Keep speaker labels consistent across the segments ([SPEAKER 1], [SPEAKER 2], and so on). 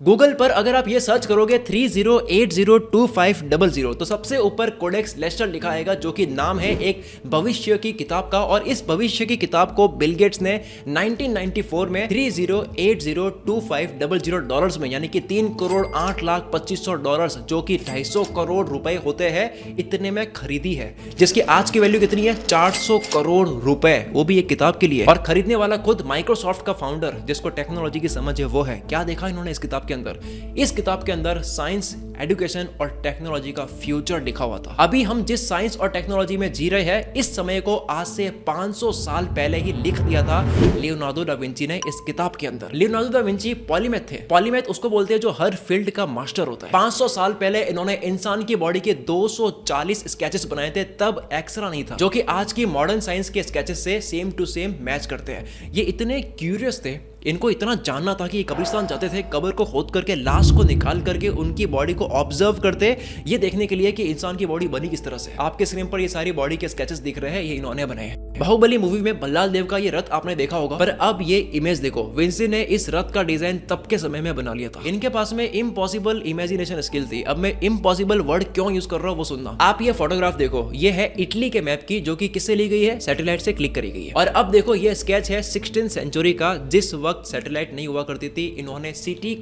[SPEAKER 1] Google पर अगर आप ये सर्च करोगे 30802500 तो सबसे ऊपर कोडेक्स लेस्टर लिखा आएगा, जो कि नाम है एक भविष्य की किताब का। और इस भविष्य की किताब को बिल गेट्स ने 1994 में 30802500 डॉलर्स में, यानी कि $3,08,25,000 जो कि 250 करोड़ रुपए होते हैं, इतने में खरीदी है, जिसकी आज की वैल्यू कितनी है 400 करोड़ रुपए, वो भी एक किताब के लिए। और खरीदने वाला खुद माइक्रोसॉफ्ट का फाउंडर, जिसको टेक्नोलॉजी की समझ है वो है। क्या देखा इन्होंने इस किताब के अंदर? इस किताब के अंदर साइंस, एजुकेशन और टेक्नोलॉजी का फ्यूचर लिखा हुआ था। अभी हम जिस साइंस और टेक्नोलॉजी में जी रहे हैं, इस समय को आज से 500 साल पहले ही लिख दिया था लियोनार्डो दा विंची ने इस किताब के अंदर। लियोनार्डो दा विंची पॉलीमैथ थे। पॉलीमैथ उसको बोलते हैं जो हर फील्ड का मास्टर होता है। 500 साल पहले इन्होंने इंसान की बॉडी के 240 स्केचेस बनाए थे, तब एक्सरा नहीं था, जो कि आज की मॉडर्न साइंस के स्केचेस से सेम टू सेम मैच करते हैं। ये इतने क्यूरियस थे, इनको इतना जानना था कि ये कब्रिस्तान जाते थे, कब्र को खोद करके लाश को निकाल करके उनकी बॉडी को ऑब्जर्व करते, ये देखने के लिए कि इंसान की बॉडी बनी किस तरह से। आपके स्क्रीन पर ये सारी बॉडी के स्केचेस दिख रहे हैं, ये इन्होंने बनाए हैं। बाहुबली मूवी में बल्लाल देव का ये रथ आपने देखा होगा, पर अब ये इमेज देखो, विंसी ने इस रथ का डिजाइन तब के समय में बना लिया था। इनके पास में इम्पॉसिबल इमेजिनेशन स्किल थी। अब मैं इम्पॉसिबल वर्ड क्यों यूज कर रहा हूँ वो सुनना। आप ये फोटोग्राफ देखो, ये है इटली के मैप की, जो कि किससे ली गई है, सैटेलाइट से क्लिक करी गई है। और अब देखो ये स्केच है 16th सेंचुरी का, जिस वक्त सैटेलाइट नहीं हुआ करती थी। इन्होंने सिटी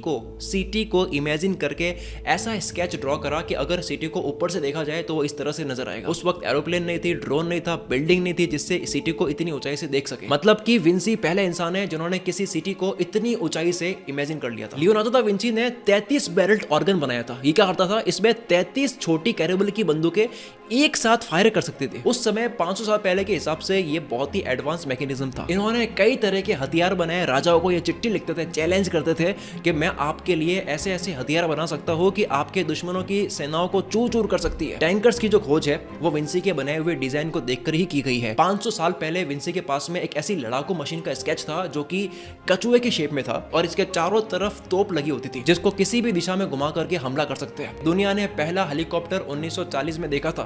[SPEAKER 1] को इमेजिन करके ऐसा स्केच ड्रॉ करा कि अगर सिटी को ऊपर से देखा जाए तो वो इस तरह से नजर आएगा। उस वक्त एरोप्लेन नहीं थी, ड्रोन नहीं था, बिल्डिंग नहीं थी जिससे सिटी को इतनी ऊंचाई से देख सके। मतलब कि विंसी पहले इंसान है जिन्होंने किसी सिटी को इतनी ऊंचाई से इमेजिन कर लिया था। लियोनार्डो दा विंची ने 33 बैरल्ड ऑर्गन बनाया था। ये क्या करता था, इसमें 33 छोटी कैरेबल की बंदूकें एक साथ फायर कर सकती थी। उस समय 500 साल पहले के हिसाब से ये बहुत ही एडवांस मैकेनिज्म था। इन्होंने कई तरह के हथियार बनाए। राजाओं को ये चिट्ठी लिखते थे, चैलेंज करते थे कि मैं आपके लिए ऐसे ऐसे हथियार बना सकता हूं कि आपके दुश्मनों की सेनाओं को चूर चूर कर सकती है। टैंकर्स की जो खोज है वो विंसी के बनाए हुए डिजाइन को देखकर ही की गई है। 500 साल पहले विंसी के पास में एक ऐसी लड़ाकू मशीन का स्केच था जो कि कछुए के शेप में था और इसके चारों तरफ तोप लगी होती थी, जिसको किसी भी दिशा में घुमा करके हमला कर सकते हैं। दुनिया ने पहला हेलीकॉप्टर 1940 में देखा था,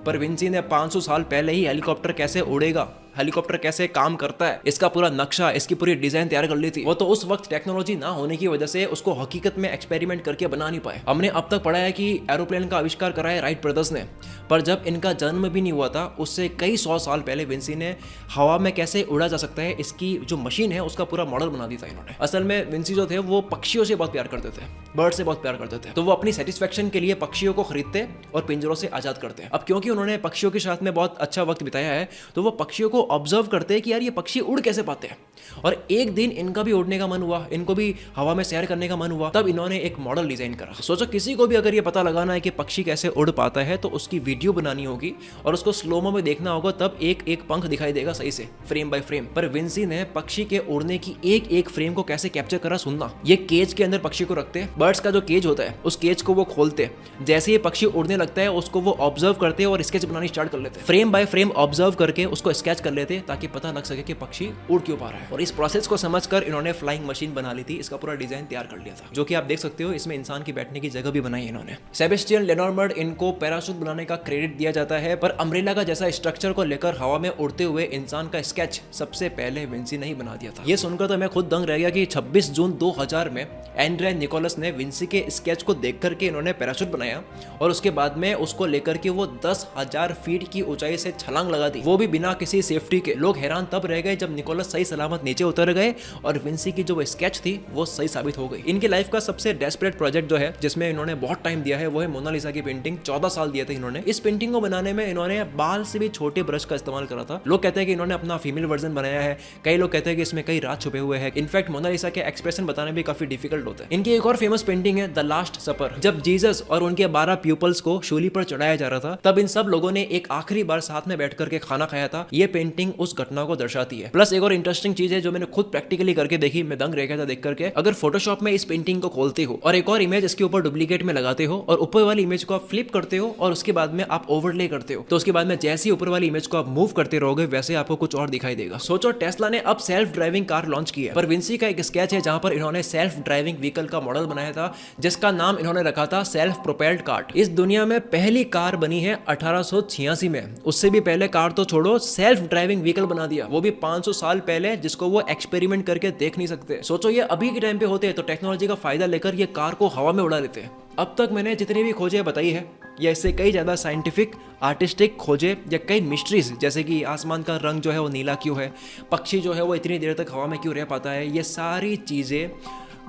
[SPEAKER 1] पर विंसी ने 500 साल पहले ही हेलीकॉप्टर कैसे उड़ेगा, हेलीकॉप्टर कैसे काम करता है, इसका पूरा नक्शा, इसकी पूरी डिजाइन तैयार कर ली थी। वो तो उस वक्त टेक्नोलॉजी ना होने की वजह से उसको हकीकत में एक्सपेरिमेंट करके बना नहीं पाए। हमने अब तक पढ़ा है कि एरोप्लेन का आविष्कार करा है राइट ब्रदर्स ने, पर जब इनका जन्म भी नहीं हुआ था उससे कई 100 साल पहले विंसी ने हवा में कैसे उड़ा जा सकता है, इसकी जो मशीन है उसका पूरा मॉडल बना दिया था इन्होंने। असल में विंसी जो थे वो पक्षियों से बहुत प्यार करते थे, बर्ड से बहुत प्यार करते थे, तो वो अपनी सेटिस्फेक्शन के लिए पक्षियों को खरीदते और पिंजरों से आजाद करते। अब क्योंकि उन्होंने पक्षियों के साथ में बहुत अच्छा वक्त बिताया है, तो वो पक्षियों को ऑब्जर्व करते कि यार ये पक्षी उड़ कैसे पाते हैं। और एक दिन इनका भी उड़ने का मन हुआ, इनको भी हवा में सैर करने का मन हुआ, तब इन्होंने एक मॉडल डिजाइन करा। सोचो किसी को भी अगर ये पता लगाना है कि पक्षी कैसे उड़ पाता है तो उसकी वीडियो बनानी होगी और उसको स्लोमो में देखना होगा, तब एक एक पंख दिखाई देगा सही से, फ्रेम बाय फ्रेम। पर विंसी ने पक्षी के उड़ने की एक एक फ्रेम को कैसे कैप्चर करा सुनना। ये केज के अंदर पक्षी को रखते, बर्ड्स का जो केज होता है उस केज को वो खोलते, जैसे ये पक्षी उड़ने लगता है उसको वो ऑब्जर्व करते और स्केच बनानी स्टार्ट कर लेते, फ्रेम बाय फ्रेम ऑब्जर्व करके उसको स्केच कर लेते ताकि पता लग सके कि पक्षी उड़ क्यों पा रहा है। और इस प्रोसेस को समझकर इन्होंने फ्लाइंग मशीन बना ली थी, इसका पूरा डिजाइन तैयार कर लिया था, जो कि आप देख सकते हो इसमें इंसान की बैठने की जगह भी बनाई है इन्होंने। सेबेस्टियन लेनॉर्मड इनको पैराशूट बनाने का क्रेडिट दिया जाता है, पर अम्ब्रेला का जैसा स्ट्रक्चर को लेकर हवा में उड़ते हुए इंसान का स्केच सबसे पहले विंसी ने ही बना दिया था। ये सुनकर तो मैं खुद दंग रह गया कि 26 जून 2000 में एंड्रे निकोलस ने विंसी के स्केच को देख करके इन्होंने पैराशूट बनाया और उसके बाद में उसको लेकर के वो 10,000 फीट की ऊंचाई से छलांग लगा दी, वो भी बिना किसी सेफ्टी के। लोग हैरान तब रह गए जब निकोलस सही सलामत नीचे उतर गए और विंसी की जो स्केच थी वो सही साबित हो गई। इनकी लाइफ का सबसे डेस्परेट प्रोजेक्ट जो है जिसमें इन्होंने बहुत टाइम दिया है वो है मोनालिसा की पेंटिंग। 14 साल दिए थे इन्होंने। इस पेंटिंग को बनाने में इन्होंने बाल से भी छोटे ब्रश का इस्तेमाल करा था। लोग कहते हैं कि इन्होंने अपना फीमेल वर्जन बनाया है, कई लोग कहते हैं कि इसमें कई राज छुपे हुए हैं। इनफैक्ट मोनालिसा के एक्सप्रेशन बताने भी काफी डिफिकल्ट होता है। इनकी एक और फेमस पेंटिंग है द लास्ट सपर। जब जीसस और उनके 12 प्यूपल्स को शूली पर चढ़ाया जा रहा था तब इन सब लोगों ने एक आखिरी बार साथ में बैठ करके खाना खाया था। ये पेंटिंग उस घटना को दर्शाती है। प्लस एक और इंटरेस्टिंग चीज है जो मैंने खुद प्रैक्टिकली करके देखी, मैं दंग रह गया था देख करके। अगर फोटोशॉप में इस पेंटिंग को खोलते हो और एक और इमेज इसके ऊपर डुप्लीकेट में लगाते हो और ऊपर वाली इमेज को आप फ्लिप करते हो और उसके बाद में आप ओवरले करते हो, तो उसके बाद में जैसे ही ऊपर वाली इमेज को आप मूव करते रहोगे वैसे आपको कुछ और दिखाई देगा। सोचो टेस्ला ने अब सेल्फ ड्राइविंग कार लॉन्च की है, पर विंसी का एक स्केच है जहां पर इन्होंने सेल्फ ड्राइविंग व्हीकल का मॉडल बनाया था जिसका नाम इन्होंने रखा था सेल्फ प्रोपेल्ड कार्ट। इस दुनिया में पहली कार बनी है 1886 में। उससे भी पहले कार तो छोड़ो, सेल्फ ड्राइविंग ड्राइविंग व्हीकल बना दिया, वो भी 500 साल पहले, जिसको वो एक्सपेरिमेंट करके देख नहीं सकते। सोचो ये अभी के टाइम पे होते तो टेक्नोलॉजी का फायदा लेकर ये कार को हवा में उड़ा लेते। अब तक मैंने जितनी भी खोजें बताई है या इससे कई ज़्यादा साइंटिफिक आर्टिस्टिक खोजें या कई मिस्ट्रीज, जैसे कि आसमान का रंग जो है वो नीला क्यों है, पक्षी जो है वो इतनी देर तक हवा में क्यों रह पाता है, ये सारी चीज़ें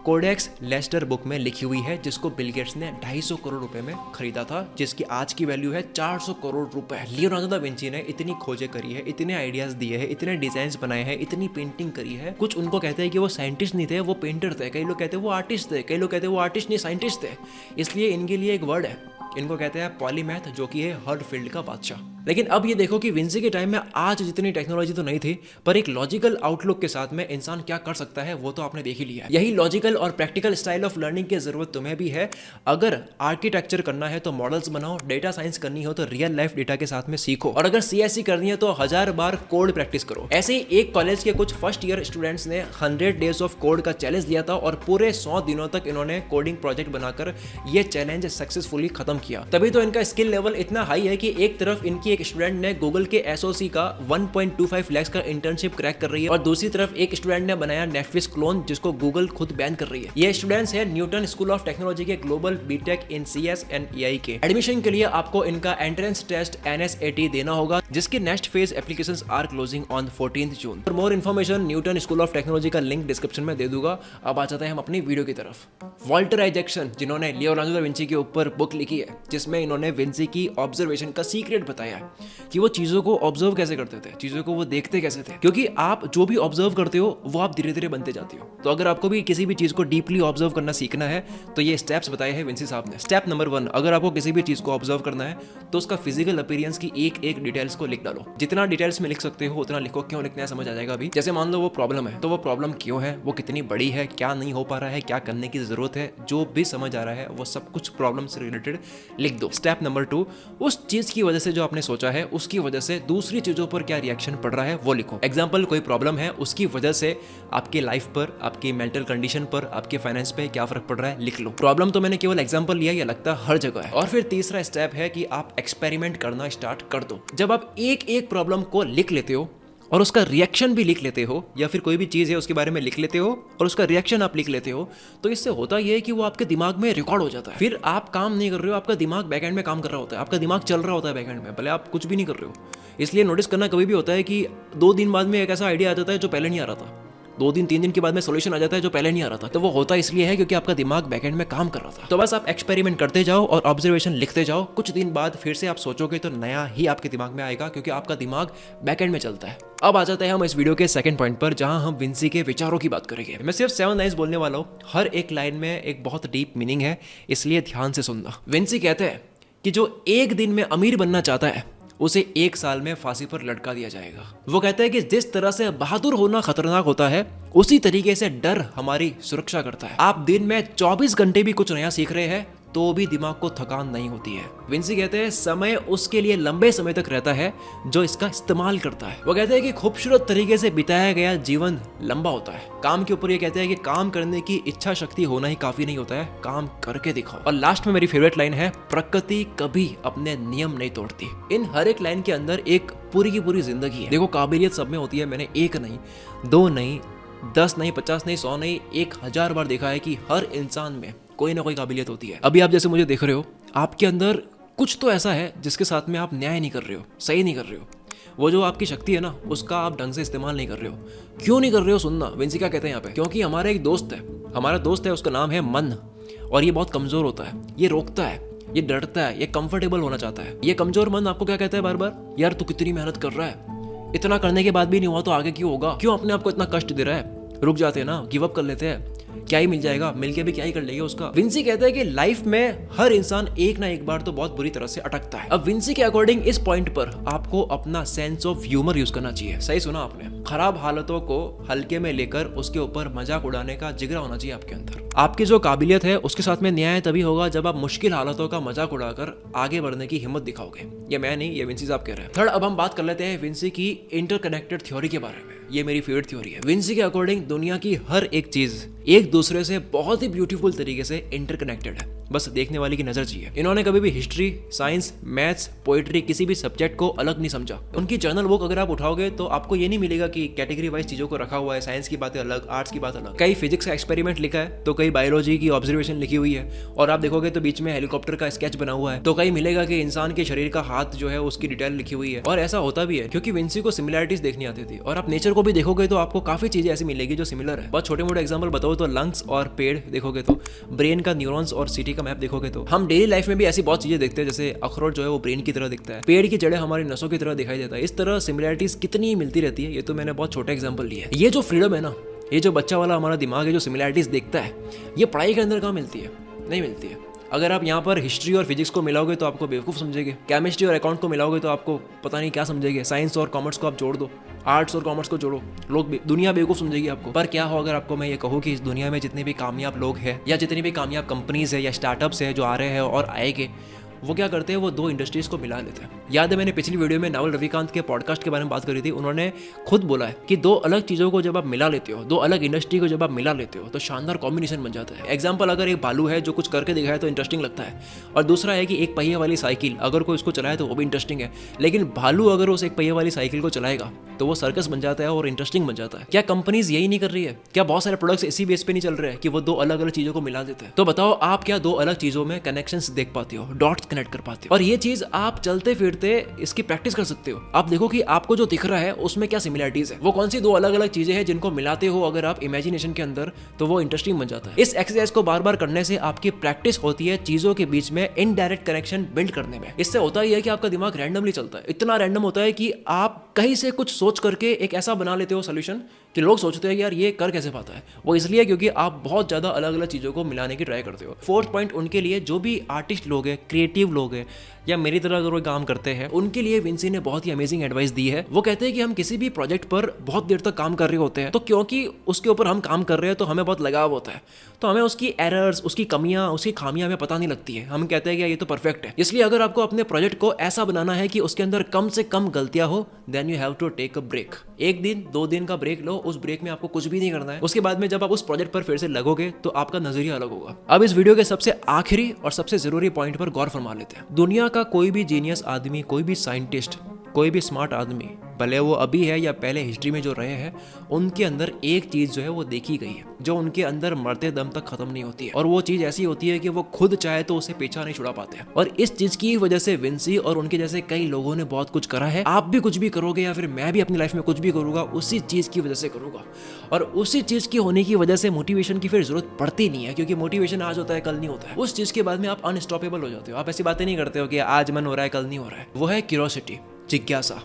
[SPEAKER 1] कोडेक्स लेस्टर बुक में लिखी हुई है, जिसको बिल गेट्स ने 250 करोड़ रुपए में खरीदा था, जिसकी आज की वैल्यू है 400 करोड़ रुपए। लियोनार्डो दा विंची ने इतनी खोजें करी है, इतने आइडियाज दिए हैं, इतने डिजाइन बनाए हैं, इतनी पेंटिंग करी है। कुछ उनको कहते हैं कि वो साइंटिस्ट नहीं थे, वो पेंटर थे, कई लोग कहते हैं वो आर्टिस्ट थे, कई लोग कहते हैं वो आर्टिस्ट नहीं साइंटिस्ट थे। इसलिए इनके लिए एक वर्ड है, इनको कहते हैं पॉलीमैथ, जो कि है हर फील्ड का बादशाह। लेकिन अब ये देखो कि विंसी के टाइम में आज जितनी टेक्नोलॉजी तो नहीं थी, पर एक लॉजिकल आउटलुक के साथ में इंसान क्या कर सकता है वो तो आपने देख ही लिया। यही लॉजिकल और प्रैक्टिकल स्टाइल ऑफ लर्निंग की जरूरत तुम्हें भी है। अगर आर्किटेक्चर करना है तो मॉडल्स बनाओ, डेटा साइंस करनी हो तो रियल लाइफ डेटा के साथ में सीखो, और अगर सीएससी करनी है तो 1000 बार कोड प्रैक्टिस करो। ऐसे ही एक कॉलेज के कुछ फर्स्ट ईयर स्टूडेंट्स ने 100 डेज ऑफ कोड का चैलेंज लिया था, और पूरे 100 दिनों तक इन्होंने कोडिंग प्रोजेक्ट बनाकर ये चैलेंज सक्सेसफुली खत्म किया। तभी तो इनका स्किल लेवल इतना हाई है कि एक तरफ इनकी एक स्टूडेंट ने गूगल के एसओसी का 1.25 लाख का इंटर्नशिप क्रैक कर रही है, और दूसरी तरफ एक स्टूडेंट ने बनाया नेटफ्लिक्स क्लोन, जिसको गूगल खुद बैन कर रही है। ये स्टूडेंट्स है न्यूटन स्कूल ऑफ टेक्नोलॉजी के global B Tech in CS and AI के। एडमिशन के लिए आपको इनका एंट्रेंस टेस्ट NSAT देना होगा, जिसके next phase applications are closing on 14 June. For more information Newton School of Technology का लिंक डिस्क्रिप्शन में दे दूंगा। अब आ जाते हैं हम अपनी वीडियो की तरफ। वॉल्टर आइजैक्सन, जिन्होंने लियोनार्डो दा विंची के ऊपर बुक लिखी है, जिसमें इन्होंने विंसी की ऑब्जर्वेशन का सीक्रेट बताया है कि वो चीजों को ऑब्जर्व कैसे करते थे, चीजों को वो देखते कैसे थे, क्योंकि आप जो भी ऑब्जर्व करते हो वो आप धीरे धीरे बनते जाते हो। तो अगर आपको भी किसी भी चीज को डीपली ऑब्जर्व करना सीखना है तो ये स्टेप्स बताए हैं विंसी साहब ने। स्टेप नंबर 1, अगर आपको किसी भी चीज को ऑब्जर्व करना है तो उसका फिजिकल अपीयरेंस की एक एक डिटेल्स को लिख डालो। जितना डिटेल्स में लिख सकते हो उतना लिखो। क्यों लिखना है समझ आ जाएगा अभी। जैसे मान लो वो प्रॉब्लम है, तो वो प्रॉब्लम क्यों है, वो कितनी बड़ी है, क्या नहीं हो पा रहा है, क्या करने की जरूरत है, जो भी समझ आ रहा है वो सब कुछ प्रॉब्लम से रिलेटेड लिख दो। स्टेप नंबर 2, उस चीज की वजह से जो आपने सोचा है उसकी वजह से दूसरी चीजों पर क्या रिएक्शन पड़ रहा है वो लिखो। एग्जाम्पल, कोई प्रॉब्लम है, उसकी वजह से आपकी लाइफ पर, आपकी मेंटल कंडीशन पर, आपके फाइनेंस पे क्या फर्क पड़ रहा है लिख लो। प्रॉब्लम तो मैंने केवल एग्जाम्पल लिया, ये लगता है हर जगह है। और फिर तीसरा स्टेप है कि आप एक्सपेरिमेंट करना स्टार्ट कर दो। जब आप एक एक प्रॉब्लम को लिख लेते हो और उसका रिएक्शन भी लिख लेते हो, या फिर कोई भी चीज़ है उसके बारे में लिख लेते हो और उसका रिएक्शन आप लिख लेते हो, तो इससे होता यह है कि वो आपके दिमाग में रिकॉर्ड हो जाता है। फिर आप काम नहीं कर रहे हो, आपका दिमाग बैकएंड में काम कर रहा होता है, आपका दिमाग चल रहा होता है बैकएंड में, भले आप कुछ भी नहीं कर रहे हो। इसलिए नोटिस करना कभी भी होता है कि 2 दिन बाद में एक ऐसा आइडिया आ जाता है जो पहले नहीं आ रहा था, 2 दिन 3 दिन के बाद में सोल्यूशन आ जाता है जो पहले नहीं आ रहा था। तो वो होता इसलिए है क्योंकि आपका दिमाग बैकएंड में काम कर रहा था। तो बस आप एक्सपेरिमेंट करते जाओ और ऑब्जर्वेशन लिखते जाओ। कुछ दिन बाद फिर से आप सोचोगे तो नया ही आपके दिमाग में आएगा, क्योंकि आपका दिमाग बैकएंड में चलता है। अब आ जाते हैं हम इस वीडियो के सेकंड पॉइंट पर, जहां हम विंसी के विचारों की बात करेंगे। मैं सिर्फ 7 लाइन्स बोलने वाला हूं, हर एक लाइन में एक बहुत डीप मीनिंग है, इसलिए ध्यान से सुनना। विंसी कहते हैं कि जो एक दिन में अमीर बनना चाहता है उसे 1 साल में फांसी पर लटका दिया जाएगा। वो कहता है कि जिस तरह से बहादुर होना खतरनाक होता है, उसी तरीके से डर हमारी सुरक्षा करता है। आप दिन में 24 घंटे भी कुछ नया सीख रहे हैं तो भी दिमाग को थकान नहीं होती है। विंसी कहते हैं समय उसके लिए लंबे समय तक रहता है जो इसका इस्तेमाल करता है। वो कहते हैं कि खूबसूरत तरीके से बिताया गया जीवन लंबा होता है। काम के ऊपर ये कहते हैं कि काम करने की इच्छा शक्ति होना ही काफी नहीं होता है, काम करके दिखाओ। और लास्ट में मेरी फेवरेट लाइन है, प्रकृति कभी अपने नियम नहीं तोड़ती। इन हर एक लाइन के अंदर एक पूरी की पूरी जिंदगी है। देखो, काबिलियत सब में होती है। मैंने 1 नहीं, 2 नहीं, 10 नहीं, 50 नहीं, 100 नहीं, 1000 बार देखा है कि हर इंसान में कोई ना कोई काबिलियत होती है। अभी आप जैसे मुझे देख रहे हो, आपके अंदर कुछ तो ऐसा है जिसके साथ में आप न्याय नहीं कर रहे हो, सही नहीं कर रहे हो। वो जो आपकी शक्ति है ना, उसका आप ढंग से इस्तेमाल नहीं कर रहे हो। क्यों नहीं कर रहे हो सुनना, विंसी क्या कहते हैं यहाँ पे। क्योंकि हमारा एक दोस्त है, हमारा दोस्त है, उसका नाम है मन, और ये बहुत कमजोर होता है। ये रोकता है, ये डरता है, ये कंफर्टेबल होना चाहता है। ये कमजोर मन आपको क्या कहता है बार बार, यार तू कितनी मेहनत कर रहा है, इतना करने के बाद भी नहीं हुआ तो आगे क्यों होगा, क्यों अपने आप को इतना कष्ट दे रहा है, रुक जाते हैं ना, गिव अप कर लेते हैं, क्या ही मिल जाएगा, मिलके भी क्या ही कर लेंगे उसका। विंसी कहता है कि लाइफ में हर इंसान एक ना एक बार तो बहुत बुरी तरह से अटकता है। अब विंसी के अकॉर्डिंग इस पॉइंट पर आपको अपना सेंस ऑफ ह्यूमर यूज करना चाहिए। सही सुना आपने, खराब हालतों को हल्के में लेकर उसके ऊपर मजाक उड़ाने का जिगरा होना चाहिए आपके अंदर। आपकी जो काबिलियत है उसके साथ में न्याय तभी होगा जब आप मुश्किल हालातों का मजाक उड़ाकर आगे बढ़ने की हिम्मत दिखाओगे। ये मैं नहीं, ये विंसी साहब कह रहे हैं। थर्ड, अब हम बात कर लेते हैं विंसी की इंटरकनेक्टेड थ्योरी के बारे में। ये मेरी फेवरेट थ्योरी है। विंसी के अकॉर्डिंग दुनिया की हर एक चीज एक दूसरे से बहुत ही ब्यूटीफुल तरीके से इंटरकनेक्टेड है, बस देखने वाले की नजर चाहिए। इन्होंने कभी भी हिस्ट्री, साइंस, मैथ्स, पोइट्री किसी भी सब्जेक्ट को अलग नहीं समझा। उनकी जर्नल बुक अगर आप उठाओगे तो आपको ये नहीं मिलेगा कि कैटेगरी वाइज चीजों को रखा हुआ है, साइंस की बातें अलग, आर्ट्स की बात अलग। कई फिजिक्स का एक्सपेरिमेंट लिखा है तो कई बायोलॉजी की ऑब्जर्वेशन लिखी हुई है, और आप देखोगे तो बीच में हेलीकॉप्टर का स्केच बना हुआ है, तो कहीं मिलेगा कि इंसान के शरीर का हाथ जो है उसकी डिटेल लिखी हुई है। और ऐसा होता भी है क्योंकि विंसी को सिमिलरिटीज देखनी आती थी। और आप नेचर को भी देखोगे तो आपको काफी चीजें ऐसी मिलेगी जो सिमिलर है। बहुत छोटे मोटे एग्जाम्पल बताओ तो लंग्स और पेड़ देखोगे तो, ब्रेन का न्यूरॉन्स और सिटी का मैप देखोगे तो, हम डेली लाइफ में भी ऐसी बहुत चीजें देखते हैं। जैसे अखरोट जो है वो ब्रेन की तरह दिखता है, पेड़ की जड़ें हमारी नसों की तरह दिखाई देता है। इस तरह सिमिलरिटीज कितनी मिलती रहती है। ये तो मैंने बहुत छोटा एग्जाम्पल लिया है। ये जो फ्रीडम है ना, ये जो बच्चा वाला हमारा दिमाग है जो सिमिलरिटीज देखता है, ये पढ़ाई के अंदर कहाँ मिलती है? नहीं मिलती है। अगर आप यहाँ पर हिस्ट्री और फिजिक्स को मिलाओगे तो आपको बेवकूफ़ समझेंगे, केमिस्ट्री और अकाउंट को मिलाओगे तो आपको पता नहीं क्या समझेंगे, साइंस और कॉमर्स को आप जोड़ दो, आर्ट्स और कॉमर्स को जोड़ो, दुनिया बेवकूफ़ समझेगी आपको। पर क्या हो अगर आपको मैं ये कहूँ कि इस दुनिया में जितने भी कामयाब लोग हैं या जितनी भी कामयाब कंपनीज है या स्टार्टअप्स है जो आ रहे हैं और आएंगे, वो क्या करते हैं, वो दो इंडस्ट्रीज को मिला लेते हैं। याद है मैंने पिछली वीडियो में नावल रविकांत के पॉडकास्ट के बारे में बात करी थी। उन्होंने खुद बोला है कि दो अलग चीज़ों को जब आप मिला लेते हो, दो अलग इंडस्ट्री को जब आप मिला लेते हो तो शानदार कॉम्बिनेशन बन जाता है। एग्जाम्पल, अगर एक भालू है जो कुछ करके दिखाए तो इंटरेस्टिंग लगता है, और दूसरा है कि एक पहिए वाली साइकिल अगर कोई उसको चलाए तो वो भी इंटरेस्टिंग है। लेकिन भालू अगर उस एक पहिए वाली साइकिल को चलाएगा तो वो सर्कस बन जाता है और इंटरेस्टिंग बन जाता है। क्या कंपनीज यही नहीं कर रही है? क्या बहुत सारे प्रोडक्ट्स इसी बेस पे नहीं चल रहे हैं कि वो दो अलग अलग चीज़ों को मिला देते हैं? तो बताओ आप क्या दो अलग चीज़ों में कनेक्शंस देख पाते हो, डॉट्स कनेक्ट कर पाते हो? और ये चीज आप चलते फिरते इसकी प्रैक्टिस कर सकते हो। आप देखो कि आपको जो दिख रहा है उसमें क्या सिमिलरिटीज है, वो कौन सी दो अलग अलग चीजें हैं जिनको मिलाते हो अगर आप इमेजिनेशन के अंदर, तो वो इंटरेस्टिंग बन जाता है। इस एक्सरसाइज को बार बार करने से आपकी प्रैक्टिस होती है चीजों के बीच में इनडायरेक्ट कनेक्शन बिल्ड करने में। इससे होता ही है कि आपका दिमाग रैंडमली चलता है, इतना रैंडम होता है कि आप कहीं से कुछ सोच करके एक ऐसा बना लेते हो सोल्यूशन कि लोग सोचते हैं यार ये कर कैसे पाता है। वो इसलिए क्योंकि आप बहुत ज्यादा अलग अलग चीजों को मिलाने की ट्राई करते हो। फोर्थ पॉइंट उनके लिए, जो भी आर्टिस्ट लोग हैं, क्रिएटिव लोग हैं या मेरी तरह अगर वो काम करते हैं, उनके लिए विंसी ने बहुत ही अमेजिंग एडवाइस दी है। वो कहते हैं कि हम किसी भी प्रोजेक्ट पर बहुत देर तक काम कर रहे होते हैं तो क्योंकि उसके ऊपर हम काम कर रहे हैं तो हमें बहुत लगाव होता है, तो हमें उसकी एरर्स, उसकी कमियां, उसकी खामियां हमें पता नहीं लगती है। हम कहते हैं कि ये तो परफेक्ट है। इसलिए अगर आपको अपने प्रोजेक्ट को ऐसा बनाना है कि उसके अंदर कम से कम गलतियां हो, then you have to take a break. एक दिन 2 दिन का ब्रेक लो, उस ब्रेक में आपको कुछ भी नहीं करना है। उसके बाद में जब आप उस प्रोजेक्ट पर फिर से लगोगे तो आपका नजरिया अलग होगा। अब इस वीडियो के सबसे आखिरी और सबसे जरूरी पॉइंट पर गौर फरमा लेते हैं। दुनिया का कोई भी जीनियस आदमी, कोई भी साइंटिस्ट, कोई भी स्मार्ट आदमी, भले वो अभी है या पहले हिस्ट्री में जो रहे हैं, उनके अंदर एक चीज जो है वो देखी गई है जो उनके अंदर मरते दम तक खत्म नहीं होती है, और वो चीज ऐसी होती है कि वो खुद चाहे तो उसे पीछा नहीं छुड़ा पाते हैं। और इस चीज की वजह से विंसी और उनके जैसे कई लोगों ने बहुत कुछ करा है। आप भी कुछ भी करोगे या फिर मैं भी अपनी लाइफ में कुछ भी करूंगा, उसी चीज की वजह से करूंगा, और उसी चीज की होने की वजह से मोटिवेशन की फिर जरूरत पड़ती नहीं है, क्योंकि मोटिवेशन आज होता है कल नहीं होता है। उस चीज के बाद में आप अनस्टॉपेबल हो जाते हो। आप ऐसी बातें नहीं करते हो कि आज मन हो रहा है कल नहीं हो रहा है। वो है क्यूरियोसिटी, जिज्ञासा,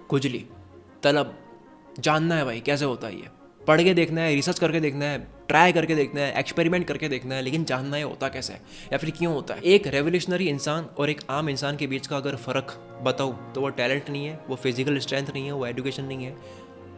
[SPEAKER 1] खुजली, तलब। जानना है भाई कैसे होता है, ये पढ़ के देखना है, रिसर्च करके देखना है, ट्राई करके देखना है, एक्सपेरिमेंट करके देखना है, लेकिन जानना है होता कैसे है या फिर क्यों होता है। एक रेवोल्यूशनरी इंसान और एक आम इंसान के बीच का अगर फर्क बताऊं तो वो टैलेंट नहीं है, वो फिजिकल स्ट्रेंथ नहीं है, वो एजुकेशन नहीं है,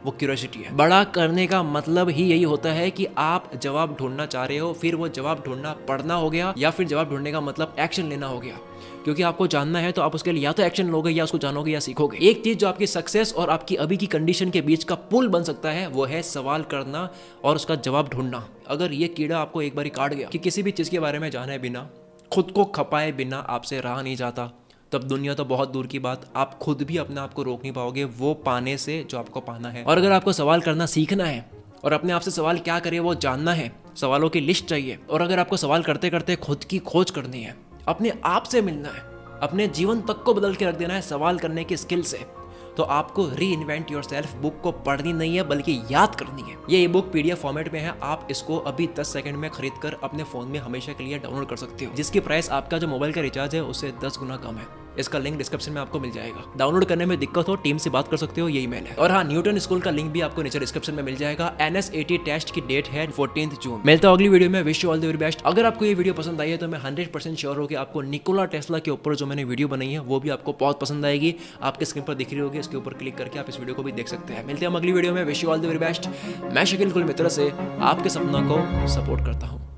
[SPEAKER 1] वो क्यूरियोसिटी है। बड़ा करने का मतलब ही यही होता है कि आप जवाब ढूंढना चाह रहे हो, फिर वो जवाब ढूंढना पढ़ना हो गया, या फिर जवाब ढूंढने का मतलब एक्शन लेना हो गया। क्योंकि आपको जानना है तो आप उसके लिए या तो एक्शन लोगे या उसको जानोगे या सीखोगे। एक चीज जो आपकी सक्सेस और आपकी अभी की कंडीशन के बीच का पुल बन सकता है वो है सवाल करना और उसका जवाब ढूंढना। अगर ये कीड़ा आपको एक बार काट गया कि किसी भी चीज के बारे में जाने बिना, खुद को खपाए बिना आपसे रहा नहीं जाता, तब दुनिया तो बहुत दूर की बात, आप खुद भी अपने आप को रोक नहीं पाओगे वो पाने से जो आपको पाना है। और अगर आपको सवाल करना सीखना है और अपने आप से सवाल क्या करे वो जानना है, सवालों की लिस्ट चाहिए, और अगर आपको सवाल करते करते खुद की खोज करनी है, अपने आप से मिलना है, अपने जीवन तक को बदल के रख देना है सवाल करने की स्किल से, तो आपको री इन्वेंट योर सेल्फ बुक को पढ़नी नहीं है बल्कि याद करनी है। ये ई बुक PDF फॉर्मेट में है। आप इसको अभी 10 सेकंड में खरीद कर अपने फोन में हमेशा के लिए डाउनलोड कर सकते हो, जिसकी प्राइस आपका जो मोबाइल का रिचार्ज है उससे 10 गुना कम है। इसका लिंक डिस्क्रिप्शन में आपको मिल जाएगा। डाउनलोड करने में दिक्कत हो टीम से बात कर सकते हो, ये ईमेल है। और हाँ, न्यूटन स्कूल का लिंक भी आपको नीचे डिस्क्रिप्शन में मिल जाएगा। NSAT टेस्ट की डेट है 14 जून। मिलता है अगली वीडियो में। Wish you all the very best. अगर आपको ये वीडियो पसंद आई है तो मैं 100% श्योर हूँ कि आपको निकोला टेस्ला के ऊपर जो मैंने वीडियो बनाई है वो भी आपको बहुत पसंद आएगी। आपके स्क्रीन पर दिख रही होगी, इसके ऊपर क्लिक करके आप इस वीडियो को भी देख सकते हैं। मिलते हैं हम अगली वीडियो में। Wish you all the very best. मैं शकील कुल मित्र से आपके सपनों को सपोर्ट करता हूँ।